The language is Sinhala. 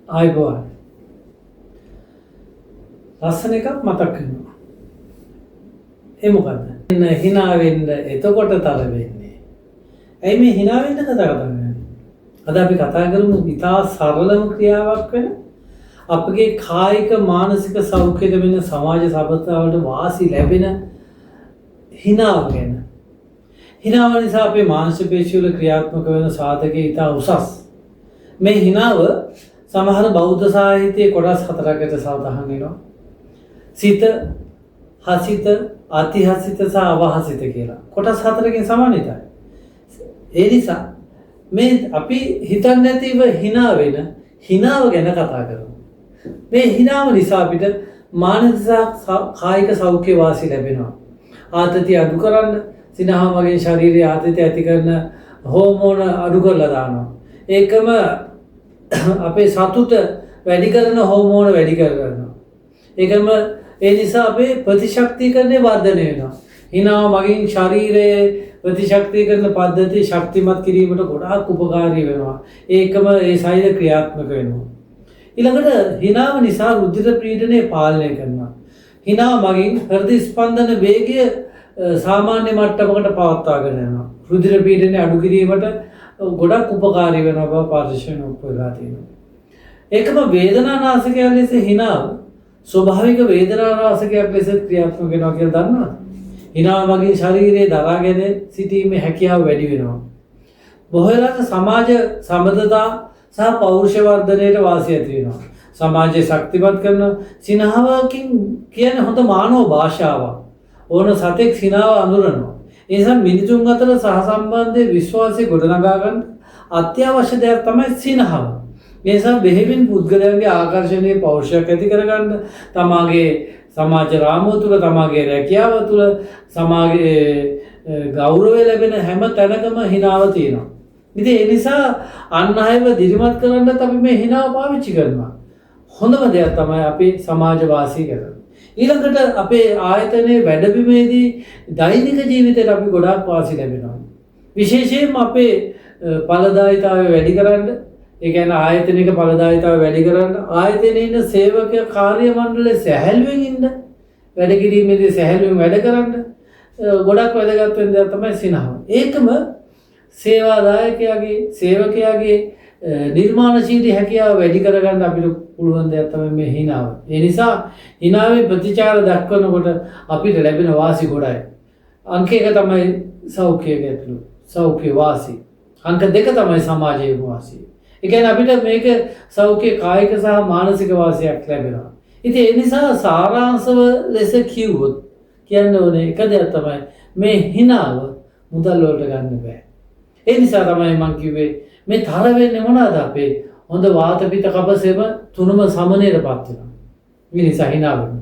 ආයිබෝන් ලස්සන එකක් මතක් වෙනවා. ඒ මොකද්ද? hina වෙන්න එතකොට තර වෙන්නේ. ඇයි මේ hina වෙන්න කතා කරන්නේ? අද අපි කතා කරමු ඉතා සරලම ක්‍රියාවක් වෙන අපගේ කායික මානසික සෞඛ්‍යයට වෙන සමාජ සබඳතාවලට වාසි ලැබෙන hinaව ගැන. hinaව නිසා අපේ මානසික පේශි වල ක්‍රියාත්මක වෙන සාධකයේ ඉතා උසස්. මේ hinaව සමහර බෞද්ධ සාහිත්‍යයේ කොටස් 4කට සඳහන් වෙනවා. සිත, හසිත, අතිහසිත සහ අවහසිත කියලා. කොටස් 4කින් සමන්විතයි. ඒ නිසා මේ අපි හිතන්නේ නැතිව hina වෙන hinaව ගැන කතා කරමු. මේ hinaව නිසා අපිට මානසික කායික සෞඛ්‍ය වාසි ලැබෙනවා. ආතතිය අඩු කරන්න, සිනහ වගේ ශරීරයේ ආතතිය ඇති කරන හෝමෝන අඩු කරලා දානවා. ඒකම අපේ සතුට වැඩි කරන හෝමෝන වැඩි කරගන්නවා. ඒකම ඒ නිසා අපේ ප්‍රතිශක්තිකරණය වර්ධනය වෙනවා. hinaව මගින් ශරීරයේ ප්‍රතිශක්තිකරණ පද්ධතිය ශක්තිමත් කිරීමට ගොඩාක් උපකාරී වෙනවා. ඒකම ඒ සෛල ක්‍රියාත්මක වෙනවා. ඊළඟට hinaව නිසා රුධිර පීඩනය පාලනය කරනවා. hinaව මගින් හෘද ස්පන්දන වේගය සාමාන්‍ය මට්ටමකට පවත්වාගෙන යනවා. රුධිර පීඩනය අඩු කිරීමට ගොඩක් උපකාරී වෙනවා බව පරිශීලනය වෙලා තියෙනවා. ඒකම වේදනානාශකයක් ලෙස hinaව ස්වභාවික වේදනානාශකයක් ලෙස ක්‍රියාත්මක වෙනවා කියලා දන්නවද? hinaව මගින් ශරීරයේ දරාගෙන සිටීමේ හැකියාව වැඩි වෙනවා. බොහෝ වෙලාවට සමාජ සම්බන්ධතා සහ පෞරුෂ වර්ධනයට වාසිය ඇති වෙනවා. සමාජය ශක්තිමත් කරන සිනහවකින් කියන්නේ හොඳ මානව භාෂාවක්. ඕන සතෙක් සිනහව අඳුරනවා. ඒ නිසා මිනිසුන් අතර සහසම්බන්ධයේ විශ්වාසය ගොඩනගා ගන්න අත්‍යවශ්‍ය දෙයක් තමයි සිනහව. මේ නිසා බෙහෙවින් පුද්ගලයන්ගේ ආකර්ෂණීය පෞරුෂයක් ඇති කරගන්න, තමාගේ සමාජ රාමුව තුළ, තමාගේ රැකියාව තුළ, සමාජයේ ගෞරවය ලැබෙන හැම තැනකම hinaව තියෙනවා. ඉතින් ඒ නිසා අන් අයව දිරිමත් කරන්නත් අපි මේ hinaව පාවිච්චි කරනවා. හොඳම දෙයක් තමයි අපි සමාජ වාසී කරන්නේ. ඊළඟට අපේ ආයතනයේ වැඩබිමේදී දෛනික ජීවිතයට අපි ගොඩාක් වාසි ලැබෙනවා. විශේෂයෙන්ම අපේ ඵලදායීතාවය වැඩි කරන්න, ඒ කියන්නේ ආයතනික ඵලදායීතාවය වැඩි කරන්න, ආයතනයේ ඉන්න සේවක කාර්ය මණ්ඩලයේ සැහැල්ලුවෙන් ඉන්න, වැඩ කිරීමේදී සැහැල්ලුවෙන් වැඩ කරන්න ගොඩක් වැදගත් වෙන දේ තමයි සිනහව. ඒකම සේවාදායකයාගේ සේවකයාගේ නිර්මාණශීලී හැකියාව වැඩි කරගන්න අපිට පුළුවන් දෙයක් තමයි මේ hinaව. ඒ නිසා hinaවේ ප්‍රතිචාර දක්වනකොට අපිට ලැබෙන වාසි ගොඩයි. අංක 1 තමයි සෞඛ්‍යය ඇතුළු සෞඛ්‍ය වාසි. අංක 2 තමයි සමාජයේ වාසි. ඒ කියන්නේ අපිට මේක සෞඛ්‍ය කායික සහ මානසික වාසියක් ලැබෙනවා. ඉතින් ඒ නිසා සාරාංශව ලෙස කිව්වොත් කියන්න ඕනේ එක දෙයක් තමයි මේ hinaව මුදල් වලට ගන්න බෑ. ඒ නිසා තමයි මම කිව්වේ මේ තර වෙන්නේ මොනවාද අපේ හොඳ වාත පිත්ත කපසෙම තුනම සමනයටපත් වෙනවා. මේ නිසා hina වෙනවා.